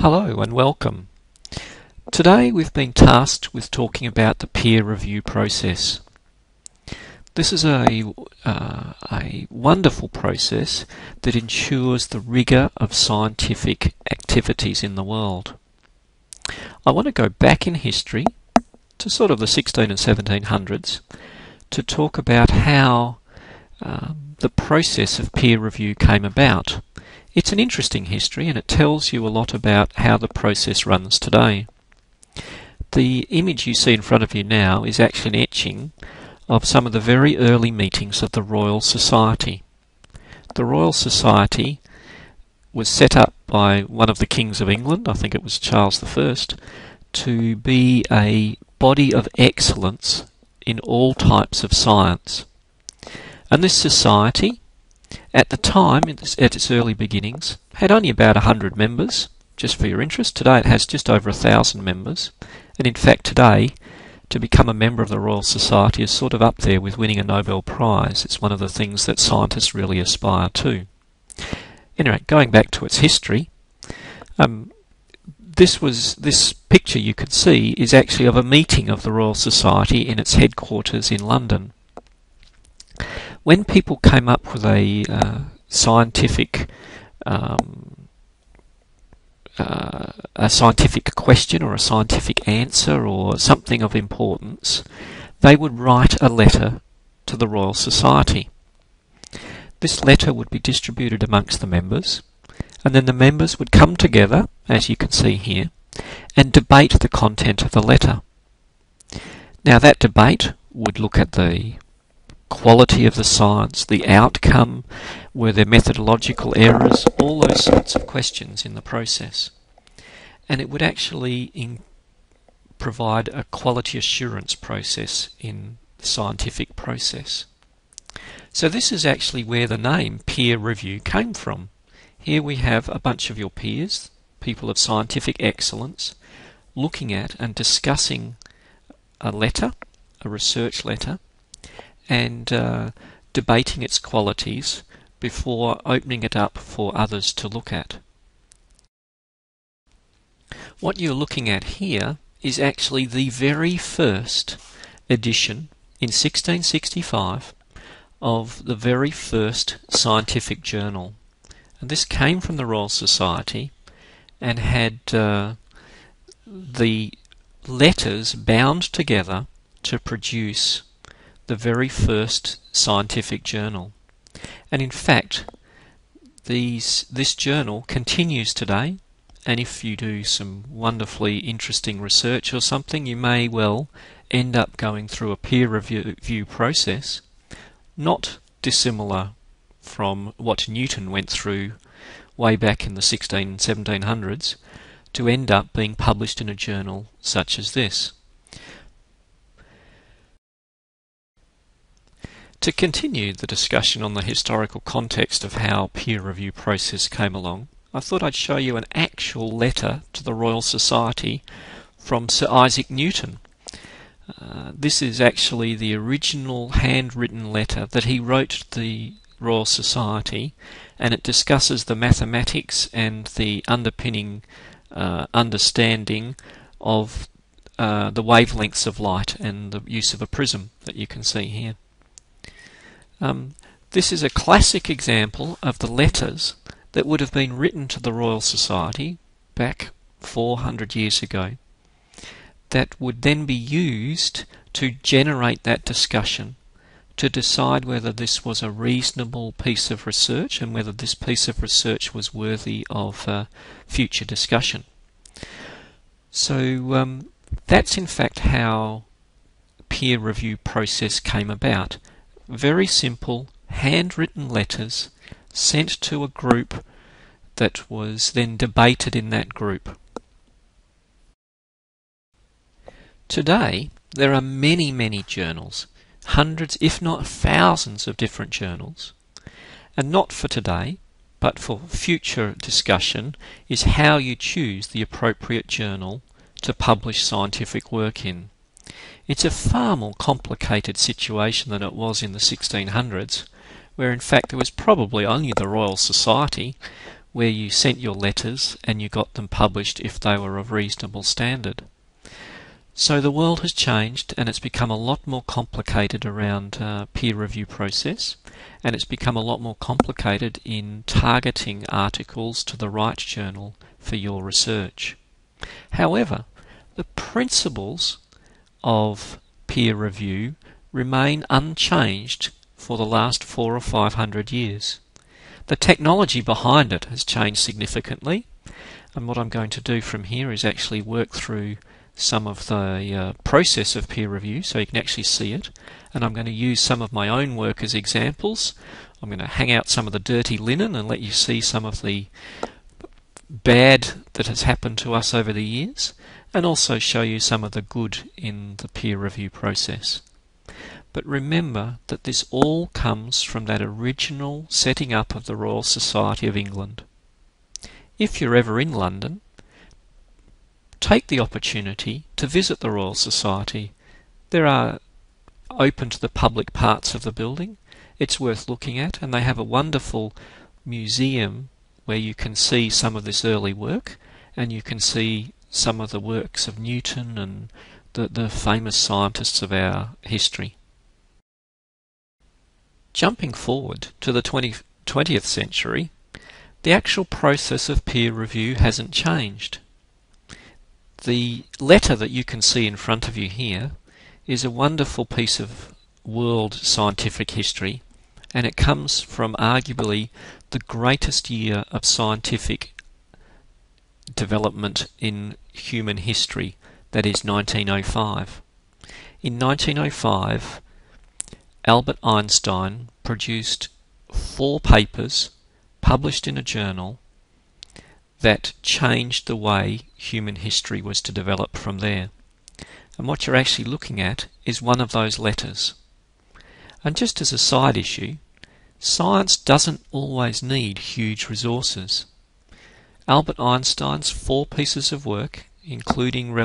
Hello and welcome. Today we've been tasked with talking about the peer review process. This is a wonderful process that ensures the rigour of scientific activities in the world. I want to go back in history to sort of the 16 and 1700s to talk about how the process of peer review came about. It's an interesting history and it tells you a lot about how the process runs today. The image you see in front of you now is actually an etching of some of the very early meetings of the Royal Society. The Royal Society was set up by one of the kings of England, I think it was Charles I, to be a body of excellence in all types of science. And this society, at the time, at its early beginnings, had only about 100 members. Just for your interest, today it has just over 1,000 members. And in fact today, to become a member of the Royal Society is sort of up there with winning a Nobel Prize. It's one of the things that scientists really aspire to. Anyway, going back to its history, this picture you can see is actually of a meeting of the Royal Society in its headquarters in London. When people came up with a scientific question or a scientific answer or something of importance, they would write a letter to the Royal Society. This letter would be distributed amongst the members, and then the members would come together, as you can see here, and debate the content of the letter. Now that debate would look at the quality of the science, the outcome, were there methodological errors, all those sorts of questions in the process. And it would actually provide a quality assurance process in the scientific process. So this is actually where the name peer review came from. Here we have a bunch of your peers, people of scientific excellence, looking at and discussing a letter, a research letter, and debating its qualities before opening it up for others to look at. What you're looking at here is actually the very first edition in 1665 of the very first scientific journal. And this came from the Royal Society and had the letters bound together to produce the very first scientific journal. And in fact, this journal continues today, and if you do some wonderfully interesting research or something, you may well end up going through a peer review process, not dissimilar from what Newton went through way back in the 16 and 1700s, to end up being published in a journal such as this. To continue the discussion on the historical context of how peer review process came along, I thought I'd show you an actual letter to the Royal Society from Sir Isaac Newton. This is actually the original handwritten letter that he wrote to the Royal Society, and it discusses the mathematics and the underpinning understanding of the wavelengths of light and the use of a prism that you can see here. This is a classic example of the letters that would have been written to the Royal Society back 400 years ago that would then be used to generate that discussion, to decide whether this was a reasonable piece of research and whether this piece of research was worthy of future discussion. So that's in fact how peer review process came about. Very simple, handwritten letters sent to a group that was then debated in that group. Today, there are many journals, hundreds if not thousands of different journals. And not for today, but for future discussion, is how you choose the appropriate journal to publish scientific work in. It's a far more complicated situation than it was in the 1600s, where in fact there was probably only the Royal Society where you sent your letters and you got them published if they were of reasonable standard. So the world has changed, and it's become a lot more complicated around peer review process, and it's become a lot more complicated in targeting articles to the right journal for your research. However, the principles of peer review remain unchanged for the last 400 or 500 years. The technology behind it has changed significantly, and what I'm going to do from here is actually work through some of the process of peer review so you can actually see it, and I'm going to use some of my own work as examples. I'm going to hang out some of the dirty linen and let you see some of the bad that has happened to us over the years, and also show you some of the good in the peer review process. But remember that this all comes from that original setting up of the Royal Society of England. If you're ever in London, take the opportunity to visit the Royal Society. There are open to the public parts of the building. It's worth looking at, and they have a wonderful museum where you can see some of this early work, and you can see some of the works of Newton and the famous scientists of our history. Jumping forward to the 20th century, the actual process of peer review hasn't changed. The letter that you can see in front of you here is a wonderful piece of world scientific history, and it comes from arguably the greatest year of scientific development in human history, that is 1905. In 1905, Albert Einstein produced 4 papers published in a journal that changed the way human history was to develop from there. And what you're actually looking at is one of those letters. And just as a side issue, science doesn't always need huge resources. Albert Einstein's 4 pieces of work, including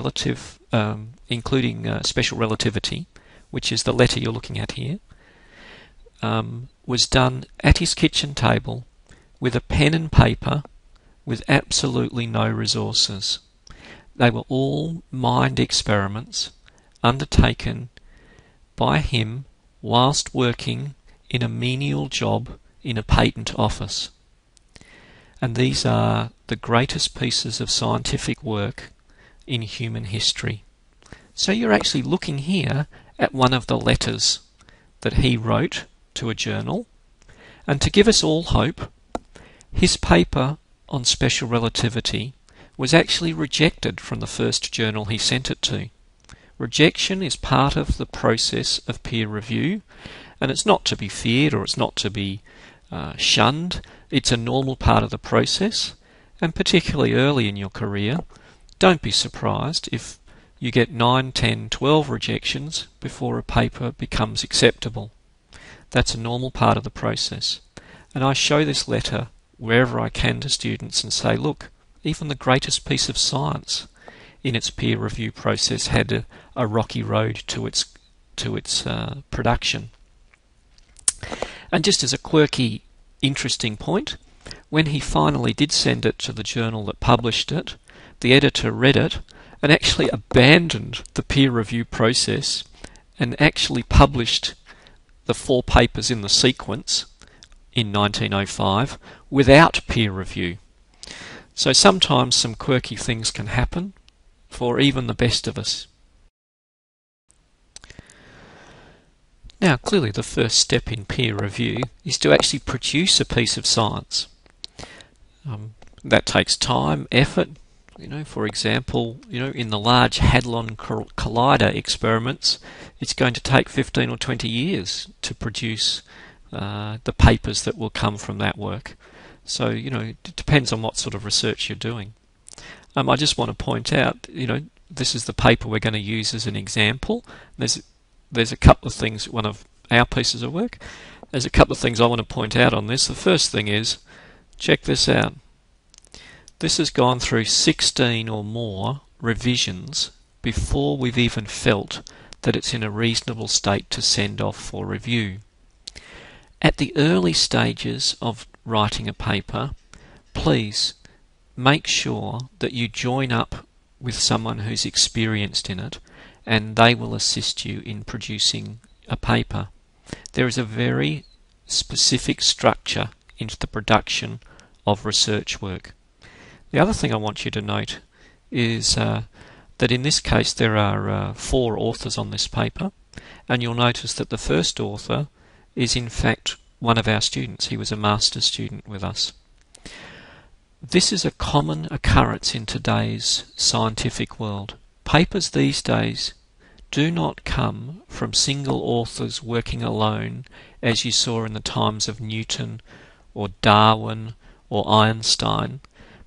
special relativity, which is the letter you're looking at here, was done at his kitchen table with a pen and paper, with absolutely no resources. They were all mind experiments undertaken by him whilst working in a menial job in a patent office. And these are the greatest pieces of scientific work in human history. So you're actually looking here at one of the letters that he wrote to a journal, and to give us all hope, his paper on special relativity was actually rejected from the first journal he sent it to. Rejection is part of the process of peer review, and it's not to be feared or it's not to be shunned. It's a normal part of the process, and particularly early in your career, don't be surprised if you get 9, 10, 12 rejections before a paper becomes acceptable. That's a normal part of the process. And I show this letter wherever I can to students and say, look, even the greatest piece of science in its peer review process had a rocky road to its production. And just as a quirky, interesting point, when he finally did send it to the journal that published it, the editor read it and actually abandoned the peer review process and actually published the 4 papers in the sequence in 1905 without peer review. So sometimes some quirky things can happen for even the best of us. Now, clearly the first step in peer review is to actually produce a piece of science. That takes time, effort. For example, in the Large Hadron Collider experiments, it's going to take 15 or 20 years to produce the papers that will come from that work. So, it depends on what sort of research you're doing. I just want to point out, this is the paper we're going to use as an example. There's a couple of things, one of our pieces of work. There's a couple of things I want to point out on this. The first thing is, check this out. This has gone through 16 or more revisions before we've even felt that it's in a reasonable state to send off for review. At the early stages of writing a paper, please make sure that you join up with someone who's experienced in it, and they will assist you in producing a paper. There is a very specific structure into the production of research work. The other thing I want you to note is that in this case there are 4 authors on this paper, and you'll notice that the first author is in fact one of our students. He was a master's student with us. This is a common occurrence in today's scientific world. Papers these days do not come from single authors working alone, as you saw in the times of Newton or Darwin or Einstein.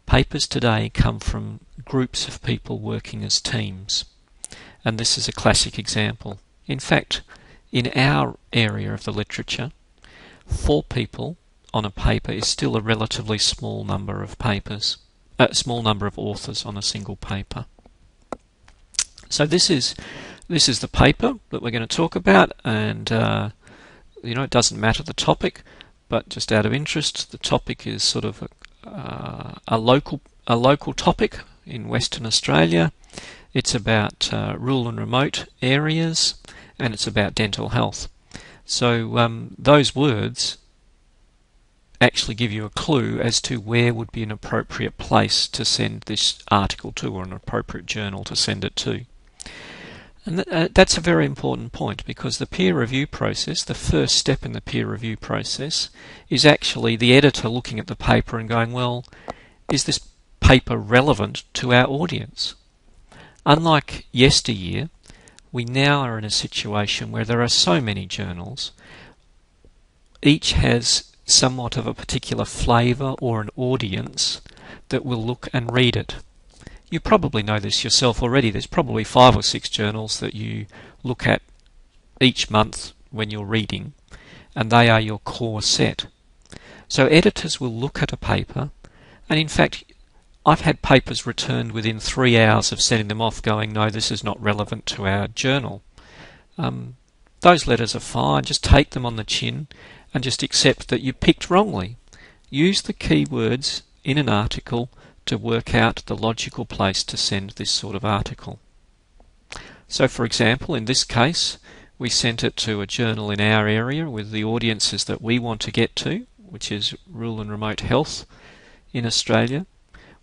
Papers today come from groups of people working as teams, and this is a classic example. In fact, in our area of the literature, 4 people on a paper is still a relatively small number of papers, a small number of authors on a single paper. So this is the paper that we're going to talk about, and it doesn't matter the topic, but just out of interest, the topic is sort of a local topic in Western Australia. It's about rural and remote areas, and it's about dental health. So those words actually give you a clue as to where would be an appropriate place to send this article to, or an appropriate journal to send it to. And that's a very important point, because the peer review process, the first step in the peer review process, is actually the editor looking at the paper and going, well, is this paper relevant to our audience? Unlike yesteryear, we now are in a situation where there are so many journals, each has somewhat of a particular flavour or an audience that will look and read it. You probably know this yourself already. There's probably 5 or 6 journals that you look at each month when you're reading, and they are your core set. So editors will look at a paper, and in fact I've had papers returned within 3 hours of sending them off going, no, this is not relevant to our journal. Those letters are fine. Just take them on the chin and just accept that you picked wrongly. Use the keywords in an article to work out the logical place to send this sort of article. So for example, in this case, we sent it to a journal in our area with the audiences that we want to get to, which is rural and remote health in Australia.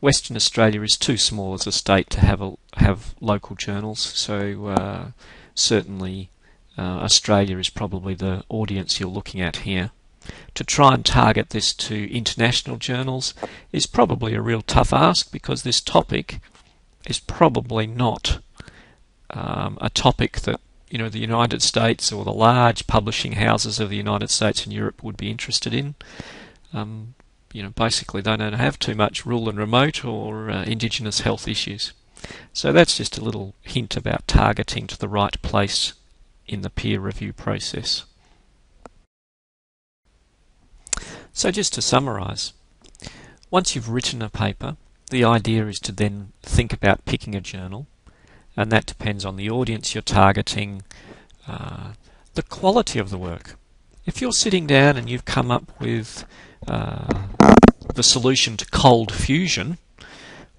Western Australia is too small as a state to have local journals, so certainly Australia is probably the audience you're looking at here. To try and target this to international journals is probably a real tough ask, because this topic is probably not a topic that the United States or the large publishing houses of the United States and Europe would be interested in. Basically they don't have too much rural and remote or Indigenous health issues. So that's just a little hint about targeting to the right place in the peer review process. So just to summarise, once you've written a paper, the idea is to then think about picking a journal, and that depends on the audience you're targeting, the quality of the work. If you're sitting down and you've come up with the solution to cold fusion,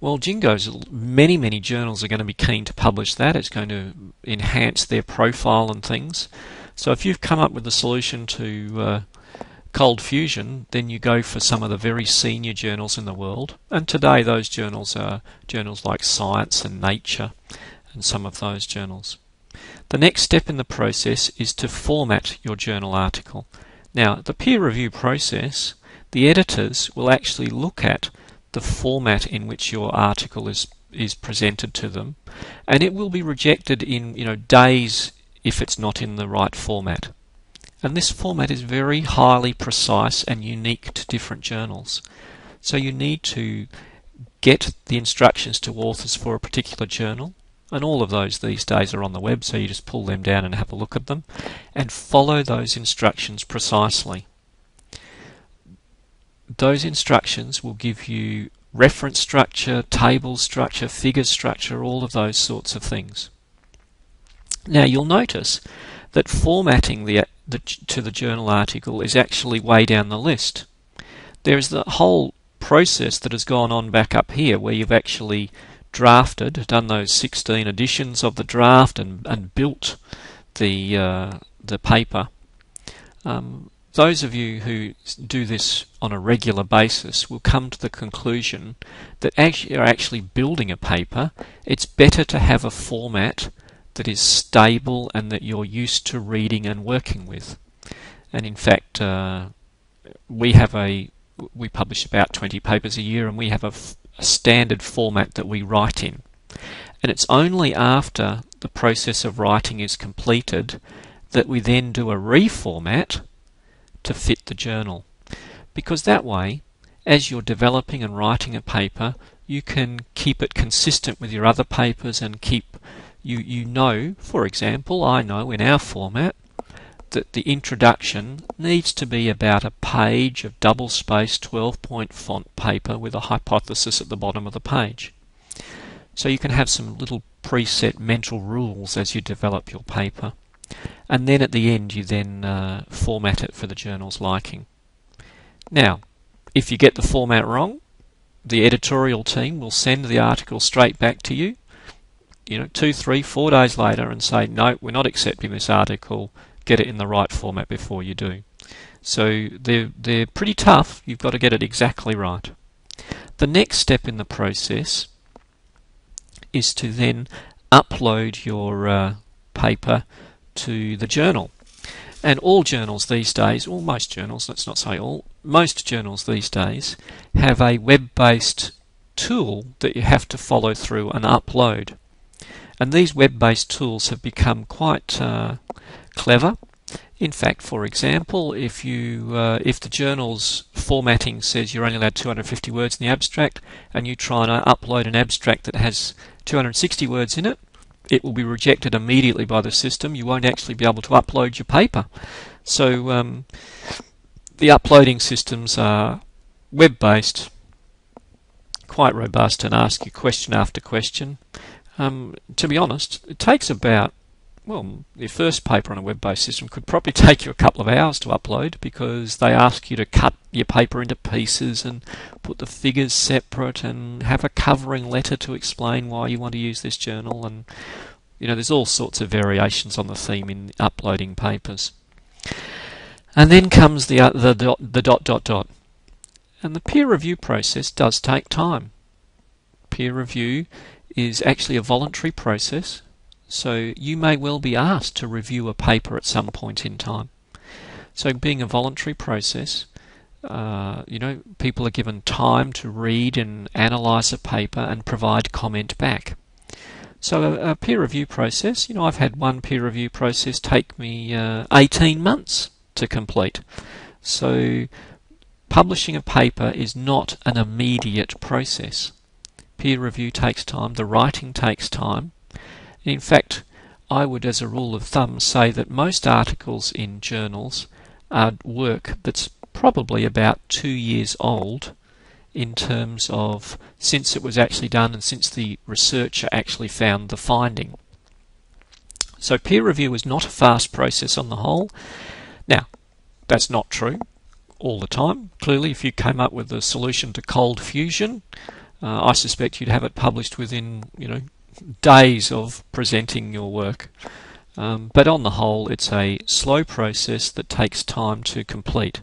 well, jingoes, many journals are going to be keen to publish that. It's going to enhance their profile and things. So if you've come up with the solution to cold fusion, then you go for some of the very senior journals in the world. And today those journals are journals like Science and Nature and some of those journals. The next step in the process is to format your journal article. Now, the peer review process, the editors will actually look at the format in which your article is presented to them, and it will be rejected in days if it's not in the right format. And this format is very highly precise and unique to different journals. So you need to get the instructions to authors for a particular journal, and all of those these days are on the web, so you just pull them down and have a look at them, and follow those instructions precisely. Those instructions will give you reference structure, table structure, figure structure, all of those sorts of things. Now you'll notice that formatting to the journal article is actually way down the list. There's the whole process that has gone on back up here, where you've actually drafted, done those 16 editions of the draft and built the paper. Those of you who do this on a regular basis will come to the conclusion that as you're actually building a paper, it's better to have a format that is stable and that you're used to reading and working with. And in fact, we publish about 20 papers a year, and we have a standard format that we write in. And it's only after the process of writing is completed that we then do a reformat to fit the journal. Because that way, as you're developing and writing a paper, you can keep it consistent with your other papers and keep, you know, for example, I know in our format that the introduction needs to be about a page of double-spaced 12-point font paper with a hypothesis at the bottom of the page. So you can have some little preset mental rules as you develop your paper. And then at the end you then format it for the journal's liking. Now, if you get the format wrong, the editorial team will send the article straight back to you, 2, 3, 4 days later, and say, no, we're not accepting this article, get it in the right format before you do. So they're pretty tough. You've got to get it exactly right. The next step in the process is to then upload your paper to the journal. And all journals these days, or most journals, let's not say all, most journals these days have a web-based tool that you have to follow through and upload. And these web-based tools have become quite clever. In fact, for example, if the journal's formatting says you're only allowed 250 words in the abstract, and you try and upload an abstract that has 260 words in it, it will be rejected immediately by the system. You won't actually be able to upload your paper. So the uploading systems are web-based, quite robust, and ask you question after question. To be honest, it takes about, well, your first paper on a web-based system could probably take you a couple of hours to upload, because they ask you to cut your paper into pieces and put the figures separate and have a covering letter to explain why you want to use this journal, and there's all sorts of variations on the theme in uploading papers. And then comes the dot. And the peer review process does take time. Peer review is actually a voluntary process, so you may well be asked to review a paper at some point in time. So being a voluntary process, people are given time to read and analyse a paper and provide comment back. So a peer review process, I've had one peer review process take me 18 months to complete. So publishing a paper is not an immediate process. Peer review takes time, the writing takes time. In fact, I would, as a rule of thumb, say that most articles in journals are work that's probably about 2 years old in terms of since it was actually done and since the researcher actually found the finding. So peer review is not a fast process on the whole. Now, that's not true all the time. Clearly, if you came up with a solution to cold fusion, I suspect you'd have it published within, days of presenting your work. But on the whole, it's a slow process that takes time to complete.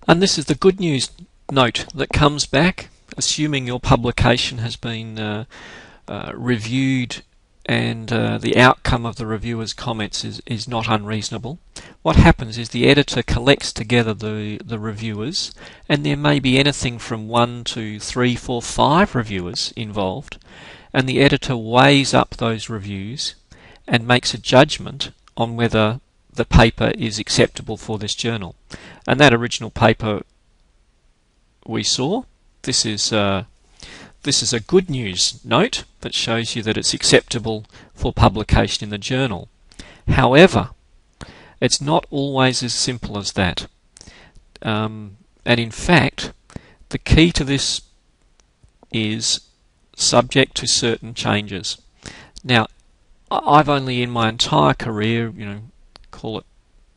And this is the good news note that comes back, assuming your publication has been reviewed and the outcome of the reviewer's comments is not unreasonable. What happens is the editor collects together the reviewers, and there may be anything from 1 to 3, 4, 5 reviewers involved, and the editor weighs up those reviews and makes a judgment on whether the paper is acceptable for this journal. And that original paper we saw, this is a good news note that shows you that it's acceptable for publication in the journal. However, it's not always as simple as that. And in fact, the key to this is subject to certain changes. Now, I've only in my entire career, call it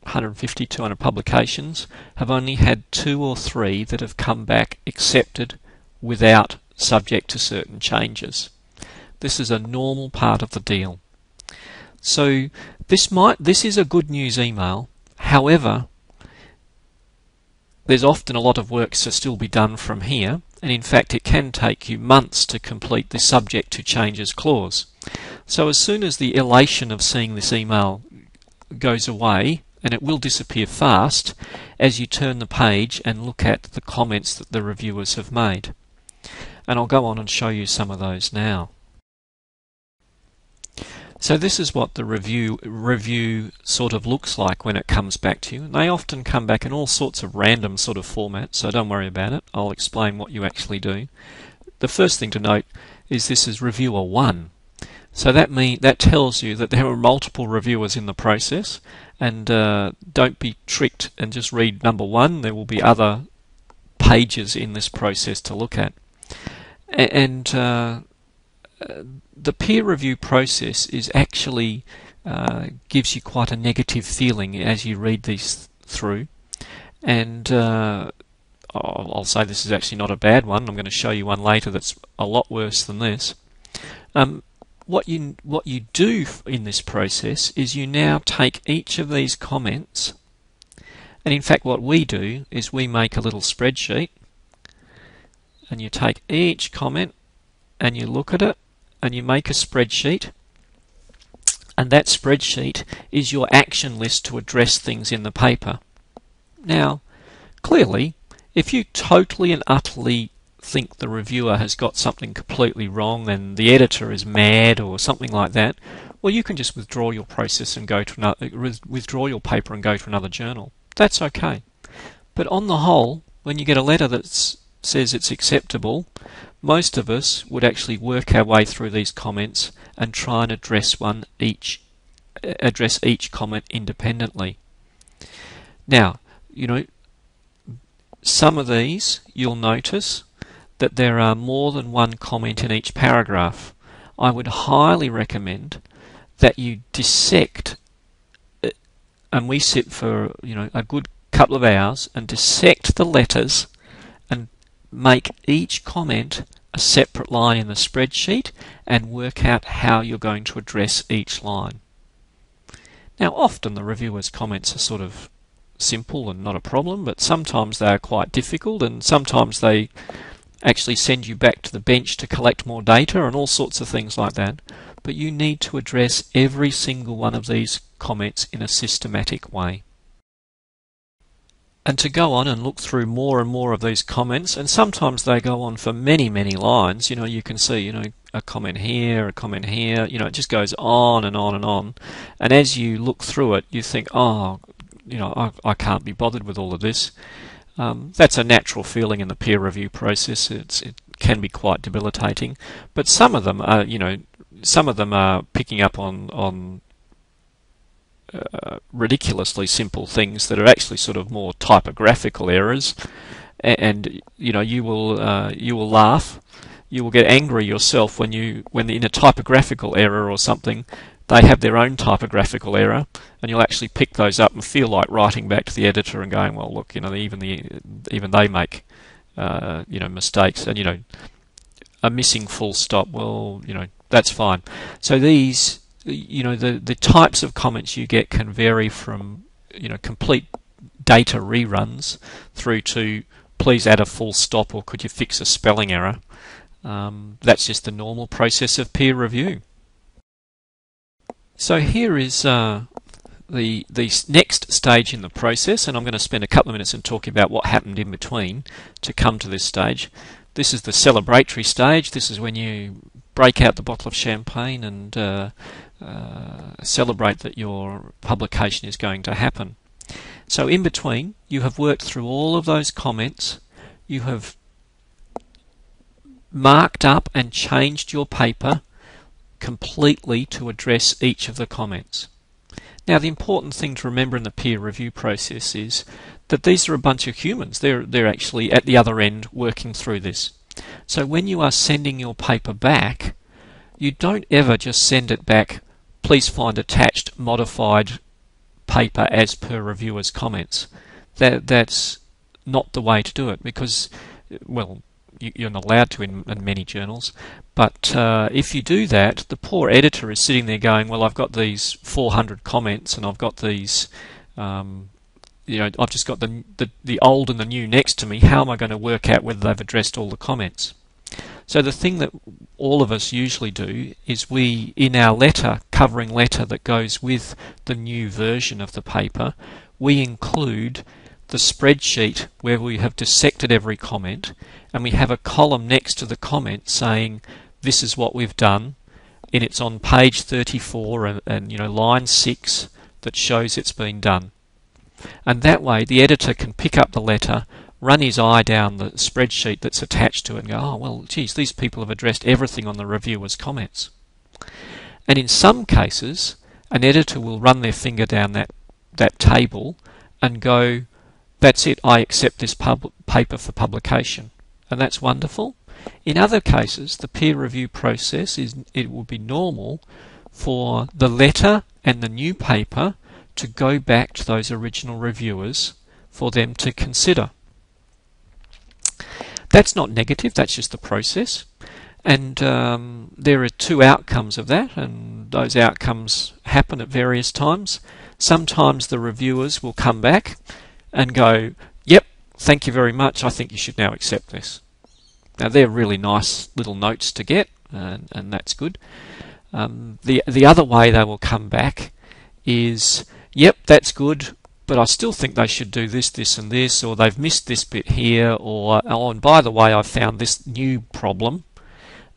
150, 200 publications have only had 2 or 3 that have come back accepted without subject to certain changes. This is a normal part of the deal. So this is a good news email. However, there's often a lot of work to still be done from here, and in fact it can take you months to complete the subject to changes clause. So as soon as the elation of seeing this email goes away, and it will disappear fast as you turn the page and look at the comments that the reviewers have made. And I'll go on and show you some of those now. So this is what the review sort of looks like when it comes back to you. And they often come back in all sorts of random sort of formats, so don't worry about it. I'll explain what you actually do. The first thing to note is this is reviewer 1. So that tells you that there are multiple reviewers in the process, and don't be tricked and just read number 1. There will be other pages in this process to look at. And the peer review process is actually gives you quite a negative feeling as you read these through, and I'll say this is actually not a bad one. I'm going to show you one later that's a lot worse than this. What you do in this process is you now take each of these comments, and in fact what we do is we make a little spreadsheet, and you take each comment and you look at it and you make a spreadsheet, and that spreadsheet is your action list to address things in the paper. Now, clearly, if you totally and utterly think the reviewer has got something completely wrong and the editor is mad or something like that, well, you can just withdraw your process and go to withdraw your paper and go to another journal. That's okay. But on the whole, when you get a letter that says it's acceptable, most of us would actually work our way through these comments and try and address each comment independently. Now, some of these you'll notice that there are more than one comment in each paragraph. I would highly recommend that you dissect, and we sit for a good couple of hours and dissect the letters and make each comment a separate line in the spreadsheet and work out how you're going to address each line. Now, often the reviewer's comments are sort of simple and not a problem, but sometimes they are quite difficult, and sometimes they actually send you back to the bench to collect more data and all sorts of things like that. But you need to address every single one of these comments in a systematic way. And to go on and look through more and more of these comments, and sometimes they go on for many, many lines. You can see, a comment here, a comment here, it just goes on and on and on. And as you look through it, you think, I can't be bothered with all of this. That's a natural feeling in the peer review process. It can be quite debilitating, but some of them are picking up on ridiculously simple things that are actually sort of more typographical errors, and you will laugh, you will get angry yourself when in a typographical error or something they have their own typographical error, and you'll actually pick those up and feel like writing back to the editor and going, well, look, even they make mistakes, and a missing full stop. Well, that's fine. So these, the types of comments you get can vary from complete data reruns through to please add a full stop or could you fix a spelling error. That's just the normal process of peer review. So here is the next stage in the process, and I'm going to spend a couple of minutes and talk about what happened in between to come to this stage. This is the celebratory stage. This is when you break out the bottle of champagne and celebrate that your publication is going to happen. So in between, you have worked through all of those comments. You have marked up and changed your paper completely to address each of the comments. Now, the important thing to remember in the peer review process is that these are a bunch of humans. They're actually at the other end working through this. So when you are sending your paper back, you don't ever just send it back, please find attached modified paper as per reviewers' comments. That's not the way to do it, because, well, you're not allowed to in many journals, but if you do that, the poor editor is sitting there going, well, I've got these 400 comments and I've got these, I've just got the old and the new next to me. How am I going to work out whether they've addressed all the comments? So the thing that all of us usually do is we, in our letter, covering letter that goes with the new version of the paper, we include the spreadsheet where we have dissected every comment, and we have a column next to the comment saying this is what we've done, and it's on page 34 and line 6 that shows it's been done. And that way the editor can pick up the letter, run his eye down the spreadsheet that's attached to it and go, oh, well, geez, these people have addressed everything on the reviewer's comments. And in some cases, an editor will run their finger down that table and go, that's it, I accept this paper for publication. And that's wonderful. In other cases, the peer review process it will be normal for the letter and the new paper to go back to those original reviewers for them to consider. That's not negative, that's just the process. And there are two outcomes of that, and those outcomes happen at various times. Sometimes the reviewers will come back and go, yep, thank you very much, I think you should now accept this. Now they're really nice little notes to get, and that's good. The other way they will come back is, yep, that's good, but I still think they should do this, this and this, or they've missed this bit here, or, oh, and by the way, I've found this new problem.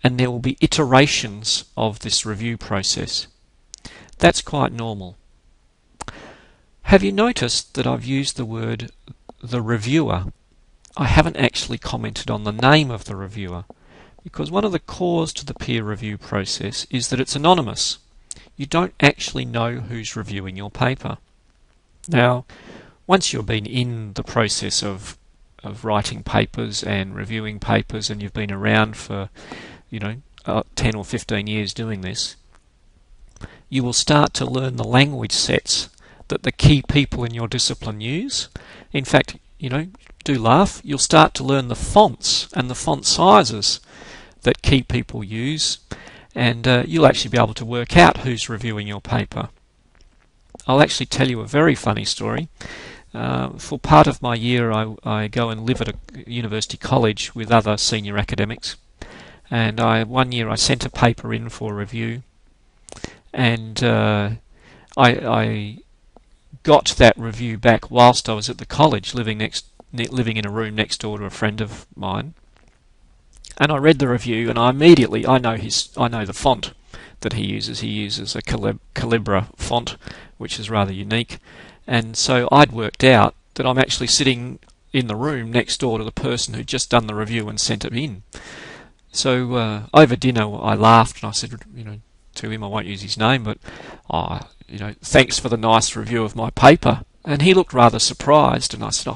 And there will be iterations of this review process. That's quite normal. Have you noticed that I've used the word the reviewer? I haven't actually commented on the name of the reviewer, because one of the cores to the peer review process is that it's anonymous. You don't actually know who's reviewing your paper. Now, once you've been in the process of writing papers and reviewing papers, and you've been around for 10 or 15 years doing this, you will start to learn the language sets that the key people in your discipline use. In fact, do laugh, you'll start to learn the fonts and the font sizes that key people use, and you'll actually be able to work out who's reviewing your paper. I'll actually tell you a very funny story. For part of my year, I go and live at a university college with other senior academics. And one year I sent a paper in for review, and I got that review back whilst I was at the college, living in a room next door to a friend of mine. And I read the review, and I know the font that he uses. He uses a Calibra font, which is rather unique. And so I'd worked out that I'm actually sitting in the room next door to the person who'd just done the review and sent it in. So over dinner I laughed and I said, to him, I won't use his name, but thanks for the nice review of my paper. And he looked rather surprised, and I said,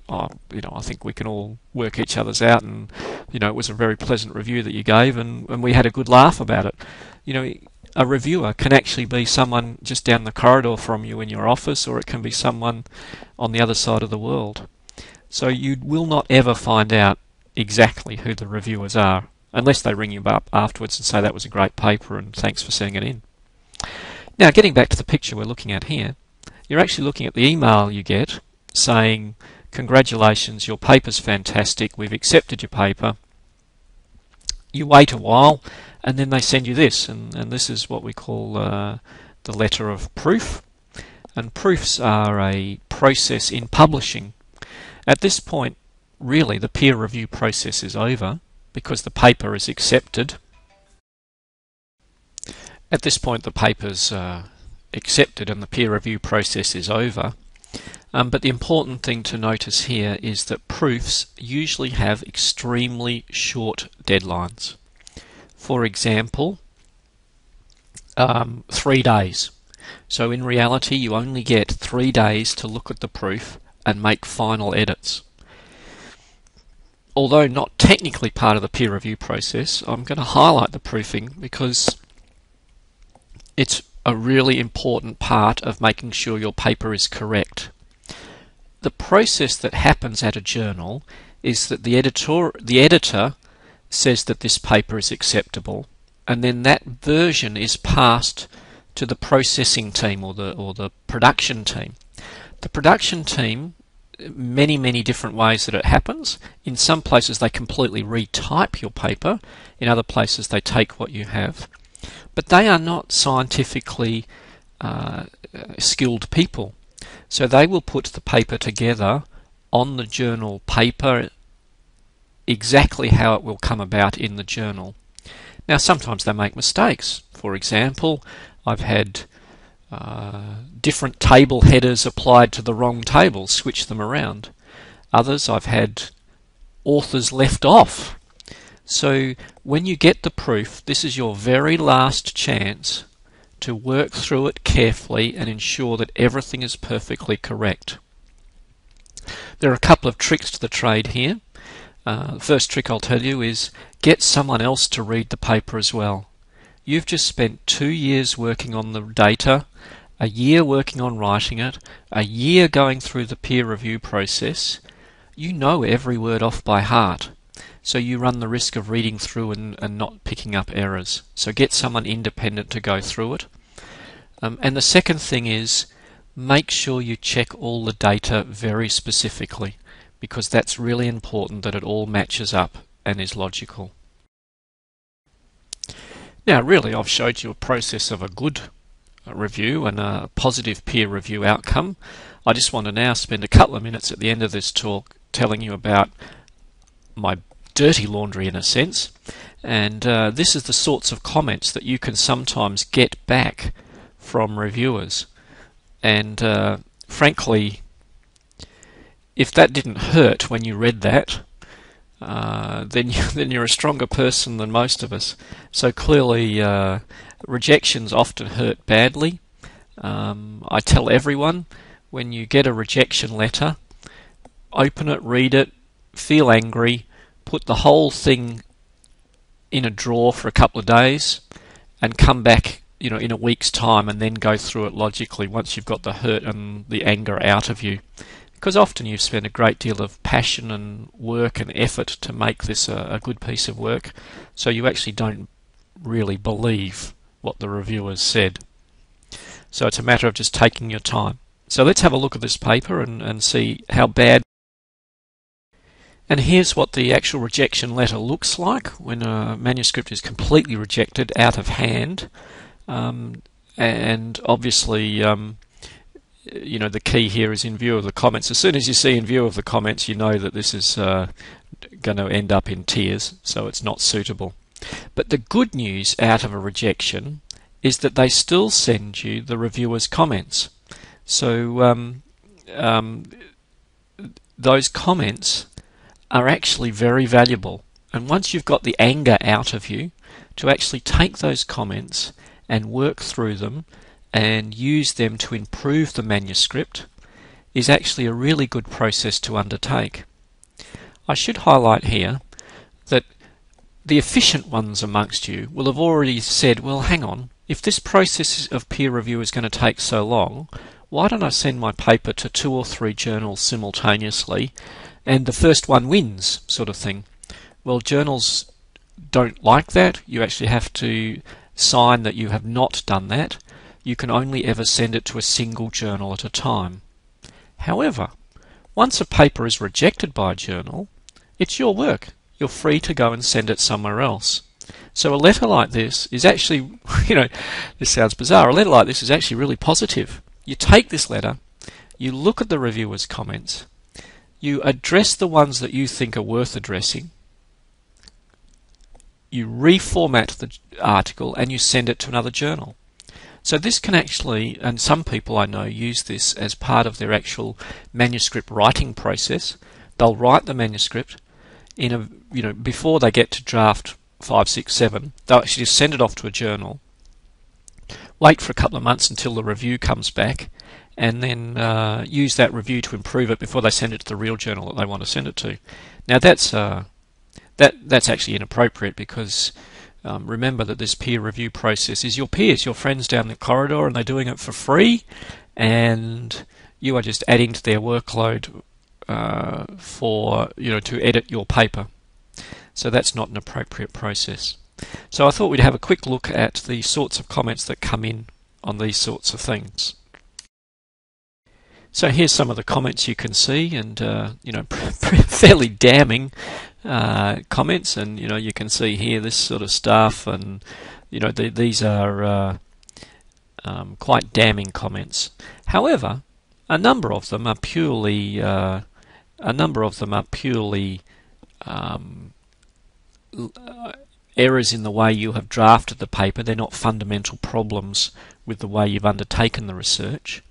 I think we can all work each other's out, and it was a very pleasant review that you gave, and we had a good laugh about it. A reviewer can actually be someone just down the corridor from you in your office, or it can be someone on the other side of the world. So you will not ever find out exactly who the reviewers are, unless they ring you up afterwards and say that was a great paper and thanks for sending it in. Now, getting back to the picture we're looking at here, you're actually looking at the email you get saying, congratulations, your paper's fantastic, we've accepted your paper. You wait a while, and then they send you this, and this is what we call the letter of proof. And proofs are a process in publishing. At this point, really, the peer review process is over because the paper is accepted. At this point, the paper's accepted and the peer review process is over. But the important thing to notice here is that proofs usually have extremely short deadlines. For example, 3 days. So in reality, you only get 3 days to look at the proof and make final edits. Although not technically part of the peer review process, I'm going to highlight the proofing because it's a really important part of making sure your paper is correct. The process that happens at a journal is that the editor says that this paper is acceptable, and then that version is passed to the processing team or the production team. The production team, many different ways that it happens. In some places they completely retype your paper, in other places they take what you have. But they are not scientifically skilled people. So they will put the paper together on the journal paper exactly how it will come about in the journal. Now sometimes they make mistakes. For example, I've had different table headers applied to the wrong table, switch them around. Others I've had authors left off. So when you get the proof, this is your very last chance to work through it carefully and ensure that everything is perfectly correct. There are a couple of tricks to the trade here. The first trick I'll tell you is get someone else to read the paper as well. You've just spent 2 years working on the data, a year working on writing it, a year going through the peer review process. You know every word off by heart, so you run the risk of reading through and not picking up errors. So get someone independent to go through it. And the second thing is make sure you check all the data very specifically, because that's really important that it all matches up and is logical. Now really I've showed you a process of a good review and a positive peer review outcome. I just want to now spend a couple of minutes at the end of this talk telling you about my dirty laundry in a sense, and this is the sorts of comments that you can sometimes get back from reviewers, and frankly, if that didn't hurt when you read that, then you're a stronger person than most of us. So clearly rejections often hurt badly. I tell everyone, when you get a rejection letter, open it, read it, feel angry, put the whole thing in a drawer for a couple of days, and come back in a week's time and then go through it logically once you've got the hurt and the anger out of you. Because often you've spent a great deal of passion and work and effort to make this a good piece of work, so you actually don't really believe what the reviewers said. So it's a matter of just taking your time. So let's have a look at this paper and see how bad. And here's what the actual rejection letter looks like when a manuscript is completely rejected out of hand. And obviously the key here is in view of the comments. As soon as you see in view of the comments, you know that this is going to end up in tears, so it's not suitable. But the good news out of a rejection is that they still send you the reviewer's comments. So those comments are actually very valuable. And once you've got the anger out of you, to actually take those comments and work through them and use them to improve the manuscript is actually a really good process to undertake. I should highlight here that the efficient ones amongst you will have already said, well, hang on, if this process of peer review is going to take so long, why don't I send my paper to 2 or 3 journals simultaneously and the first one wins, sort of thing. Well, journals don't like that. You actually have to sign that you have not done that. You can only ever send it to a single journal at a time. However, once a paper is rejected by a journal, it's your work. You're free to go and send it somewhere else. So a letter like this is actually, this sounds bizarre, a letter like this is actually really positive. You take this letter, you look at the reviewer's comments, you address the ones that you think are worth addressing, you reformat the article, and you send it to another journal. So this can actually, and some people I know use this as part of their actual manuscript writing process. They'll write the manuscript before they get to draft 5, 6, 7. They'll actually just send it off to a journal, wait for a couple of months until the review comes back, and then use that review to improve it before they send it to the real journal that they want to send it to. Now that's actually inappropriate, because remember that this peer review process is your peers, your friends down the corridor, and they're doing it for free, and you are just adding to their workload to edit your paper. So that's not an appropriate process. So I thought we'd have a quick look at the sorts of comments that come in on these sorts of things. So here's some of the comments you can see, and fairly damning comments, and you can see here this sort of stuff, and these are quite damning comments. However, a number of them are purely errors in the way you have drafted the paper. They're not fundamental problems with the way you've undertaken the research.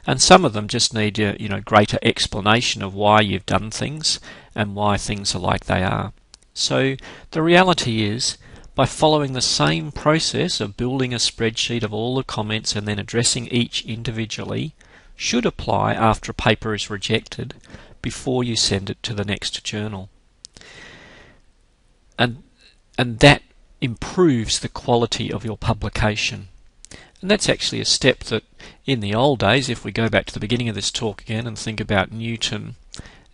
And some of them just need greater explanation of why you've done things and why things are like they are. So the reality is, by following the same process of building a spreadsheet of all the comments and then addressing each individually, should apply after a paper is rejected before you send it to the next journal. And that improves the quality of your publication. And that's actually a step that in the old days, if we go back to the beginning of this talk again and think about Newton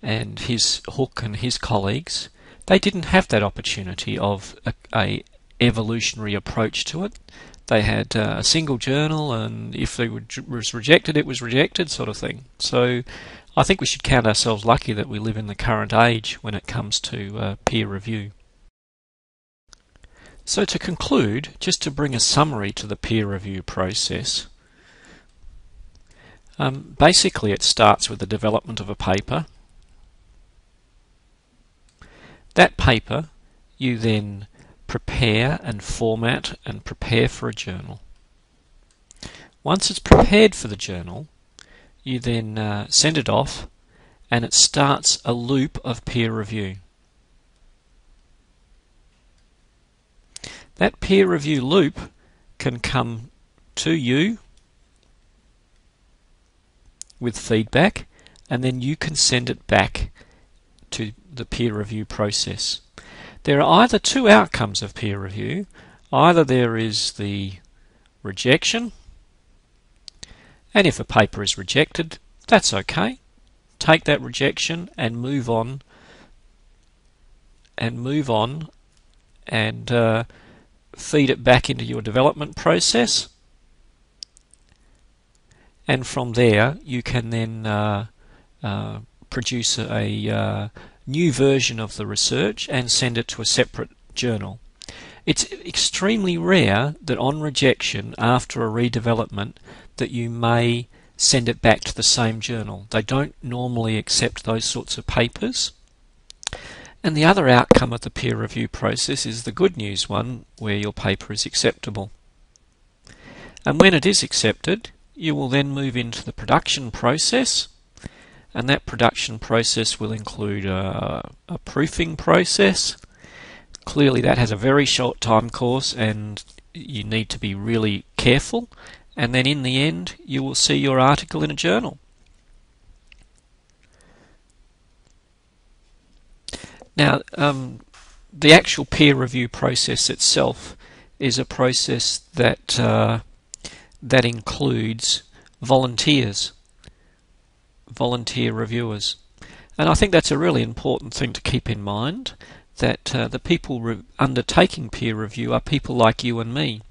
and his Hooke and his colleagues, they didn't have that opportunity of a evolutionary approach to it. They had a single journal, and if it was rejected, it was rejected, sort of thing. So I think we should count ourselves lucky that we live in the current age when it comes to peer review. So to conclude, just to bring a summary to the peer review process, basically it starts with the development of a paper. That paper you then prepare and format and prepare for a journal. Once it's prepared for the journal, you then send it off, and it starts a loop of peer review. That peer review loop can come to you with feedback, and then you can send it back to the peer review process. There are either two outcomes of peer review. Either there is the rejection, and if a paper is rejected, that's okay. Take that rejection and move on, and feed it back into your development process, and from there you can then produce a new version of the research and send it to a separate journal. It's extremely rare that on rejection after a redevelopment that you may send it back to the same journal. They don't normally accept those sorts of papers. And the other outcome of the peer review process is the good news one, where your paper is acceptable. And when it is accepted, you will then move into the production process, and that production process will include a proofing process. Clearly that has a very short time course, and you need to be really careful, and then in the end you will see your article in a journal. Now, the actual peer review process itself is a process that includes volunteers, volunteer reviewers. And I think that's a really important thing to keep in mind, that the people undertaking peer review are people like you and me.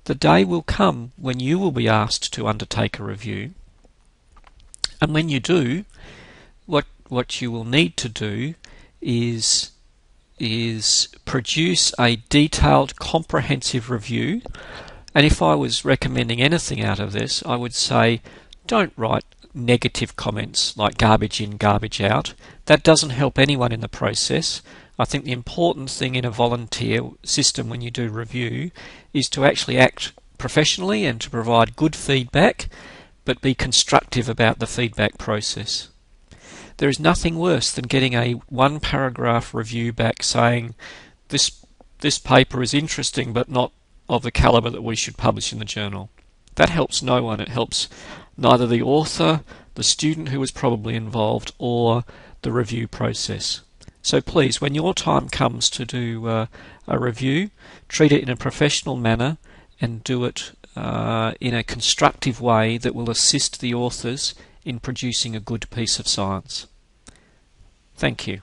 The day will come when you will be asked to undertake a review, and when you do, what you will need to do is produce a detailed, comprehensive review. And if I was recommending anything out of this, I would say don't write negative comments like garbage in, garbage out. That doesn't help anyone in the process. I think the important thing in a volunteer system when you do review is to actually act professionally and to provide good feedback, but be constructive about the feedback process. There is nothing worse than getting a one-paragraph review back saying this paper is interesting but not of the calibre that we should publish in the journal. That helps no one. It helps neither the author, the student who was probably involved, or the review process. So please, when your time comes to do a review, treat it in a professional manner and do it in a constructive way that will assist the authors in producing a good piece of science. Thank you.